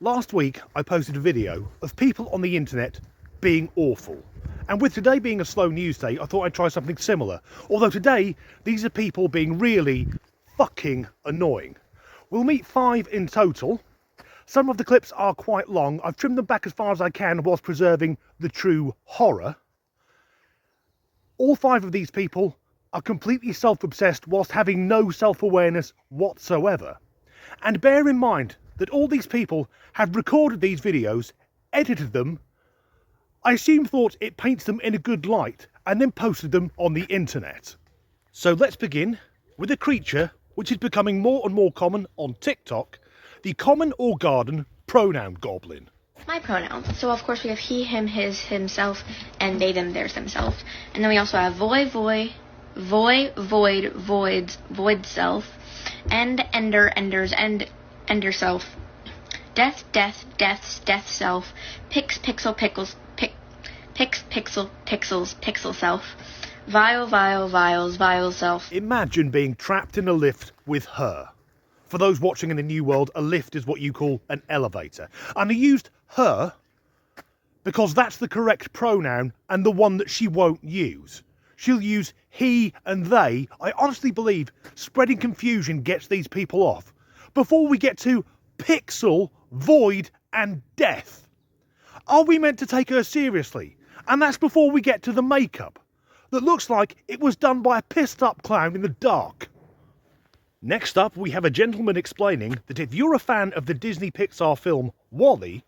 Last week I posted a video of people on the internet being awful. And with today being a slow news day, I thought I'd try something similar. Although today, these are people being really fucking annoying. We'll meet 5 in total. Some of the clips are quite long. I've trimmed them back as far as I can whilst preserving the true horror. All 5 of these people are completely self-obsessed whilst having no self-awareness whatsoever. And bear in mind that all these people have recorded these videos, edited them, I assume thought it paints them in a good light, and then posted them on the internet. So let's begin with a creature which is becoming more and more common on TikTok, the common or garden pronoun goblin. My pronouns. So of course we have he, him, his, himself, and they, them, theirs, themselves. And then we also have void, void self, end, ender, enders, and ender self, death, deaths, death self, pixel, pixel self, vial self. Imagine being trapped in a lift with her. For those watching in the new world, a lift is what you call an elevator. And I used her because that's the correct pronoun and the one that she won't use. She'll use he and they. I honestly believe spreading confusion gets these people off. Before we get to pixel, void and death. Are we meant to take her seriously? And that's before we get to the makeup that looks like it was done by a pissed up clown in the dark. Next up, we have a gentleman explaining that if you're a fan of the Disney Pixar film WALL-E,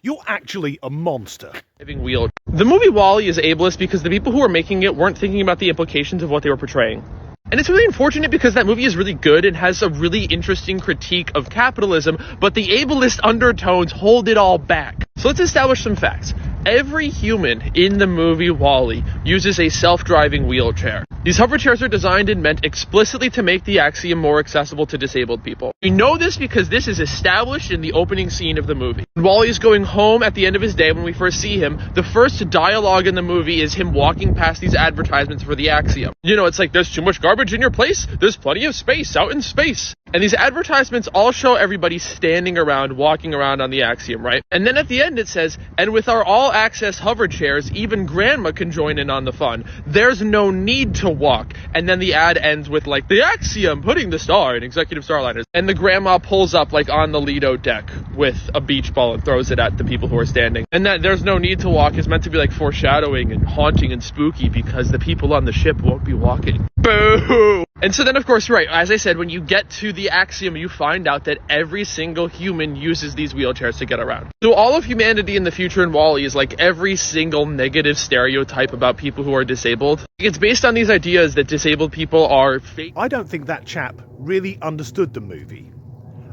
you're actually a monster. Wheel. The movie WALL-E is ableist because the people who were making it weren't thinking about the implications of what they were portraying. And it's really unfortunate because that movie is really good and has a really interesting critique of capitalism, but the ableist undertones hold it all back. So let's establish some facts. Every human in the movie WALL-E uses a self-driving wheelchair. These hover chairs are designed and meant explicitly to make the axiom more accessible to disabled people. We know this because this is established in the opening scene of the movie. When WALL-E is going home at the end of his day when we first see him, the first dialogue in the movie is him walking past these advertisements for the axiom. You know, it's like, there's too much garbage in your place, there's plenty of space out in space. And these advertisements all show everybody standing around, walking around on the axiom, right? And then at the end it says, and with our all-access hover chairs, even grandma can join in on the fun. There's no need to walk. And then the ad ends with like, the axiom, putting the star in executive starliners. And the grandma pulls up like on the Lido deck with a beach ball and throws it at the people who are standing. And that there's no need to walk is meant to be like foreshadowing and haunting and spooky because the people on the ship won't be walking. Boo! And so then, of course, right, as I said, when you get to the axiom, you find out that every single human uses these wheelchairs to get around. So all of humanity in the future in WALL-E is like every single negative stereotype about people who are disabled. It's based on these ideas that disabled people are fake. I don't think that chap really understood the movie.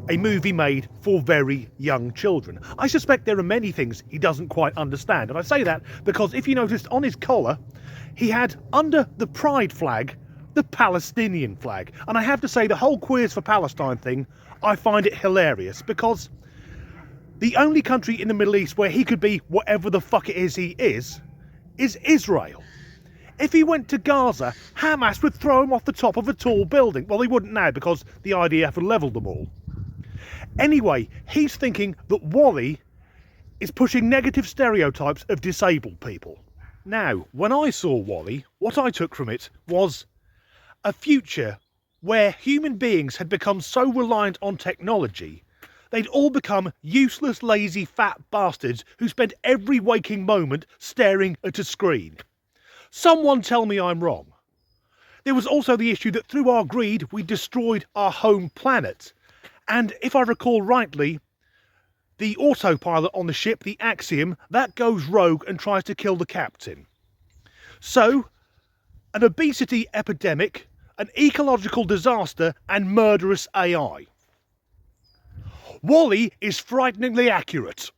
A movie made for very young children. I suspect there are many things he doesn't quite understand. And I say that because if you noticed on his collar, he had under the pride flag, the Palestinian flag. And I have to say the whole Queers for Palestine thing, I find it hilarious because the only country in the Middle East where he could be whatever the fuck it is he is Israel. If he went to Gaza, Hamas would throw him off the top of a tall building. Well, they wouldn't now because the IDF had levelled them all. Anyway, he's thinking that WALL-E is pushing negative stereotypes of disabled people. Now, when I saw WALL-E, what I took from it was a future where human beings had become so reliant on technology, they'd all become useless, lazy, fat bastards who spent every waking moment staring at a screen. Someone tell me I'm wrong. There was also the issue that through our greed, we destroyed our home planet. And if I recall rightly, the autopilot on the ship, the Axiom, that goes rogue and tries to kill the captain. So, an obesity epidemic, an ecological disaster, and murderous AI. WALL-E is frighteningly accurate.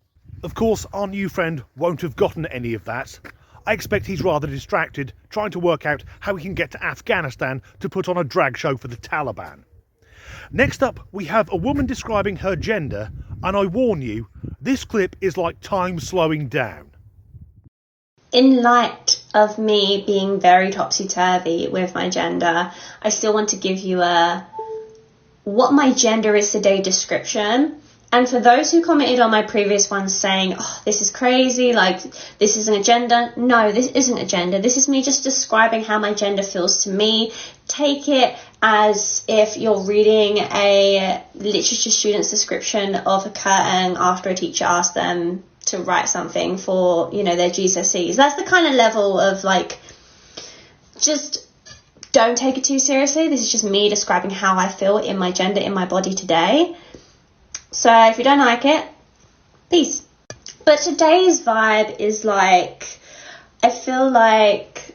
Of course, our new friend won't have gotten any of that. I expect he's rather distracted, trying to work out how he can get to Afghanistan to put on a drag show for the Taliban. Next up, we have a woman describing her gender, and I warn you, this clip is like time slowing down. In light of me being very topsy-turvy with my gender, I still want to give you a what my gender is today description, And for those who commented on my previous ones saying, oh, this is crazy, like, this is an agenda. No, this isn't agenda. This is me just describing how my gender feels to me. Take it as if you're reading a literature student's description of a curtain after a teacher asked them to write something for, you know, their GCSEs. That's the kind of level of, like, just don't take it too seriously. This is just me describing how I feel in my gender, in my body today. So if you don't like it, peace. But today's vibe is like, I feel like,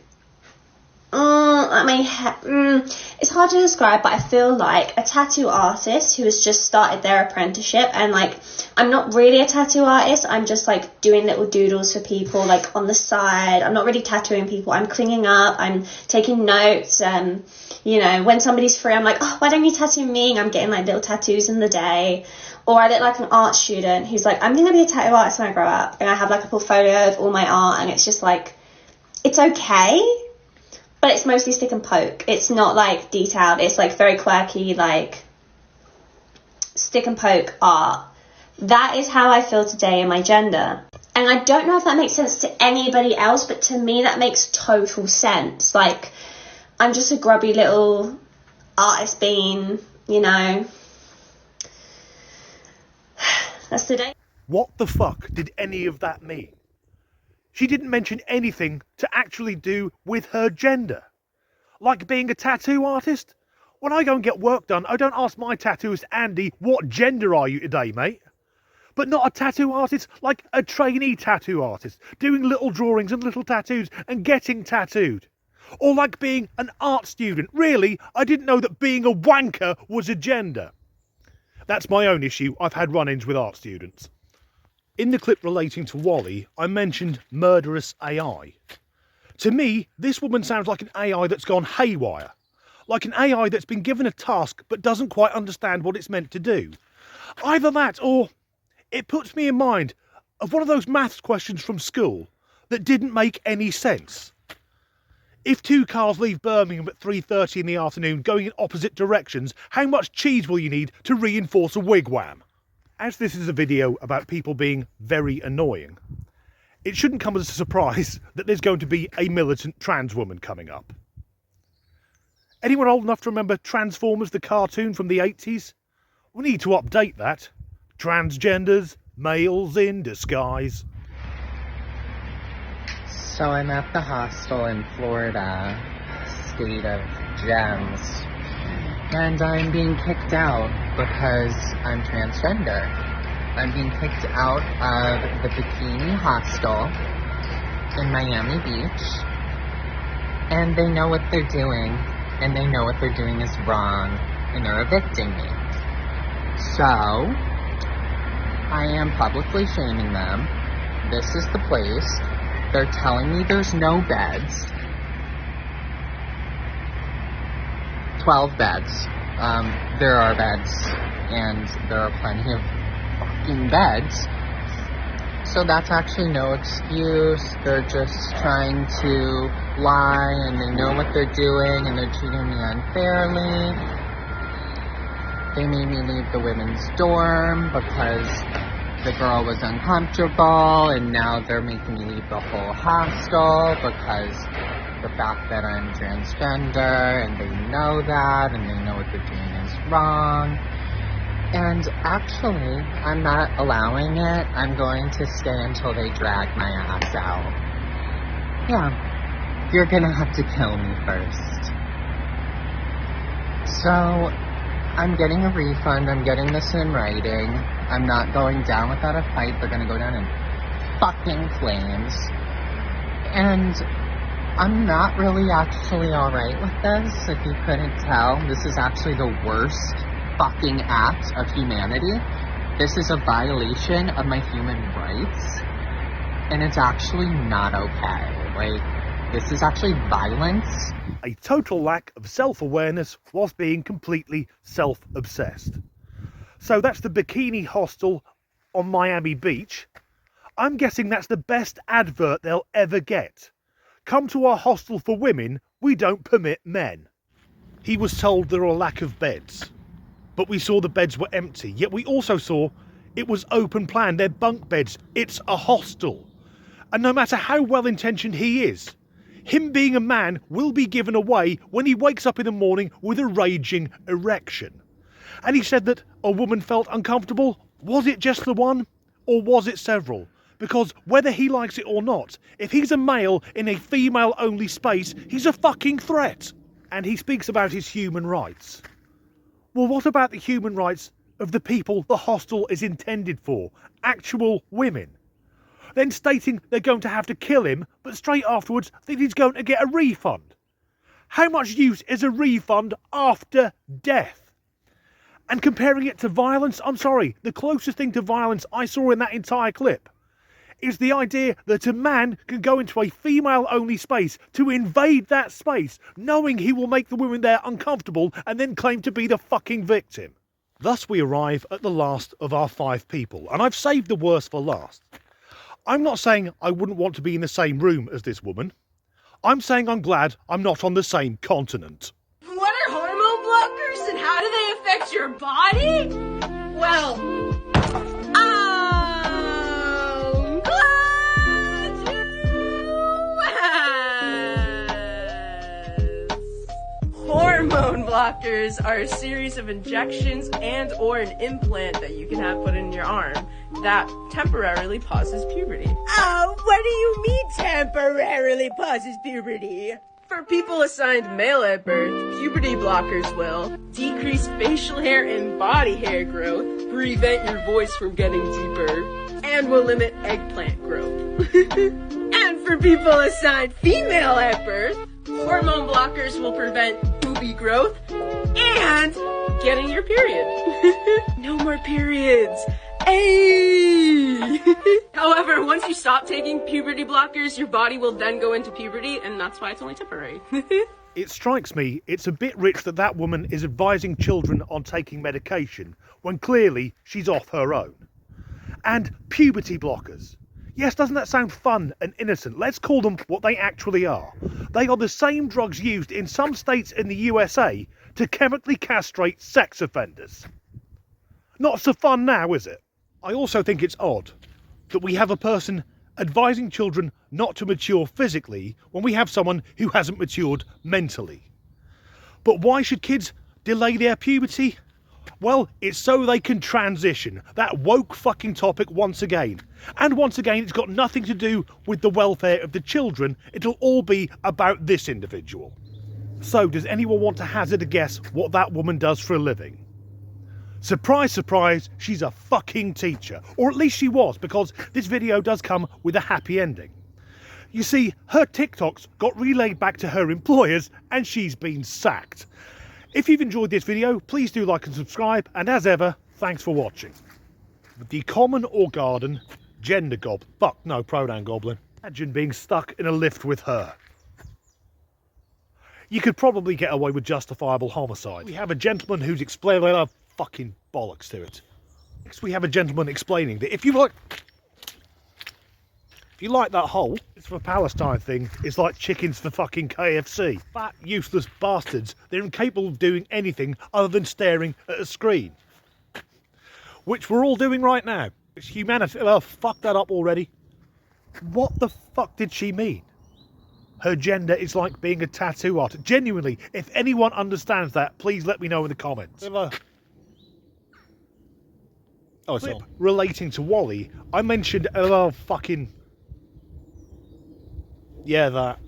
it's hard to describe, but I feel like a tattoo artist who has just started their apprenticeship, and like, I'm not really a tattoo artist, I'm just like doing little doodles for people like on the side. I'm not really tattooing people, I'm cleaning up, I'm taking notes, you know, when somebody's free, I'm like, oh, why don't you tattoo me? I'm getting like little tattoos in the day. Or I look like an art student who's like, I'm going to be a tattoo artist when I grow up. And I have like a portfolio of all my art, and it's just like, it's okay, but it's mostly stick and poke. It's not like detailed. It's like very quirky, like stick and poke art. That is how I feel today in my gender. And I don't know if that makes sense to anybody else, but to me that makes total sense. Like, I'm just a grubby little artist bean, you know. That's today. What the fuck did any of that mean? She didn't mention anything to actually do with her gender. Like being a tattoo artist? When I go and get work done, I don't ask my tattooist Andy, what gender are you today, mate? But not a tattoo artist, like a trainee tattoo artist, doing little drawings and little tattoos and getting tattooed. Or like being an art student. Really, I didn't know that being a wanker was a gender. That's my own issue. I've had run-ins with art students. In the clip relating to Wally, I mentioned murderous AI. To me, this woman sounds like an AI that's gone haywire. Like an AI that's been given a task but doesn't quite understand what it's meant to do. Either that, or it puts me in mind of one of those maths questions from school that didn't make any sense. If two cars leave Birmingham at 3:30 in the afternoon going in opposite directions, how much cheese will you need to reinforce a wigwam? As this is a video about people being very annoying, it shouldn't come as a surprise that there's going to be a militant trans woman coming up. Anyone old enough to remember Transformers, the cartoon from the 80s? We need to update that. Transgenders, males in disguise. So I'm at the hostel in Florida, state of gems, and I'm being kicked out because I'm transgender. I'm being kicked out of the Bikini Hostel in Miami Beach, and they know what they're doing, and they know what they're doing is wrong, and they're evicting me. So, I am publicly shaming them. This is the place. They're telling me there's no beds. 12 beds. There are beds, and there are plenty of fucking beds. So that's actually no excuse. They're just trying to lie, and they know what they're doing, and they're treating me unfairly. They made me leave the women's dorm because the girl was uncomfortable, and now they're making me leave the whole hostel because the fact that I'm transgender, and they know that, and they know what they're doing is wrong. And actually, I'm not allowing it. I'm going to stay until they drag my ass out. Yeah, you're gonna have to kill me first. So, I'm getting a refund. I'm getting this in writing. I'm not going down without a fight. They're gonna go down in fucking flames. And I'm not really actually alright with this, if you couldn't tell. This is actually the worst fucking act of humanity. This is a violation of my human rights. And it's actually not okay. Like, this is actually violence. A total lack of self-awareness whilst being completely self-obsessed. So that's the Bikini Hostel on Miami Beach. I'm guessing that's the best advert they'll ever get. Come to our hostel for women, we don't permit men. He was told there are a lack of beds, but we saw the beds were empty, yet we also saw It was open plan, they're bunk beds, it's a hostel. And no matter how well intentioned he is, him being a man will be given away when he wakes up in the morning with a raging erection. And he said that a woman felt uncomfortable. Was it just the one? Or was it several? Because whether he likes it or not, if he's a male in a female-only space, he's a fucking threat. And he speaks about his human rights. Well, what about the human rights of the people the hostel is intended for? Actual women. Then stating they're going to have to kill him, but straight afterwards that he's going to get a refund. How much use is a refund after death? And comparing it to violence, I'm sorry, the closest thing to violence I saw in that entire clip is the idea that a man can go into a female-only space to invade that space, knowing he will make the women there uncomfortable and then claim to be the fucking victim. Thus we arrive at the last of our 5 people, and I've saved the worst for last. I'm not saying I wouldn't want to be in the same room as this woman. I'm saying I'm glad I'm not on the same continent. What are hormone blockers and how do they affect your body? Well, I'm glad you asked. Hormone blockers are a series of injections and or an implant that you can have put in your arm that temporarily pauses puberty. What do you mean temporarily pauses puberty? For people assigned male at birth, puberty blockers will decrease facial hair and body hair growth, prevent your voice from getting deeper, and will limit eggplant growth. And for people assigned female at birth, hormone blockers will prevent boobie growth and getting your period. No more periods. Ay! However, once you stop taking puberty blockers, your body will then go into puberty, and that's why it's only temporary. It strikes me it's a bit rich that that woman is advising children on taking medication when clearly she's off her own. And puberty blockers. Yes, doesn't that sound fun and innocent? Let's call them what they actually are. They are the same drugs used in some states in the USA to chemically castrate sex offenders. Not so fun now, is it? I also think it's odd that we have a person advising children not to mature physically when we have someone who hasn't matured mentally. But why should kids delay their puberty? Well, it's so they can transition. That woke fucking topic once again. And once again, it's got nothing to do with the welfare of the children. It'll all be about this individual. So, does anyone want to hazard a guess what that woman does for a living? Surprise, surprise, she's a fucking teacher. Or at least she was, because this video does come with a happy ending. You see, her TikToks got relayed back to her employers and she's been sacked. If you've enjoyed this video, please do like and subscribe, and as ever, thanks for watching. The common or garden gender goblin. Fuck, no, pronoun goblin. Imagine being stuck in a lift with her. You could probably get away with justifiable homicide. We have a gentleman who's explaining fucking bollocks to it. Next we have a gentleman explaining that if you like that hole, it's for Palestine thing, it's like chickens for fucking KFC. Fat, useless bastards. They're incapable of doing anything other than staring at a screen. Which we're all doing right now. It's humanity. Oh, fuck that up already. What the fuck did she mean? Her gender is like being a tattoo artist. Genuinely, if anyone understands that, please let me know in the comments. Oh, it's on. Relating to Wally, I mentioned fucking... yeah, that.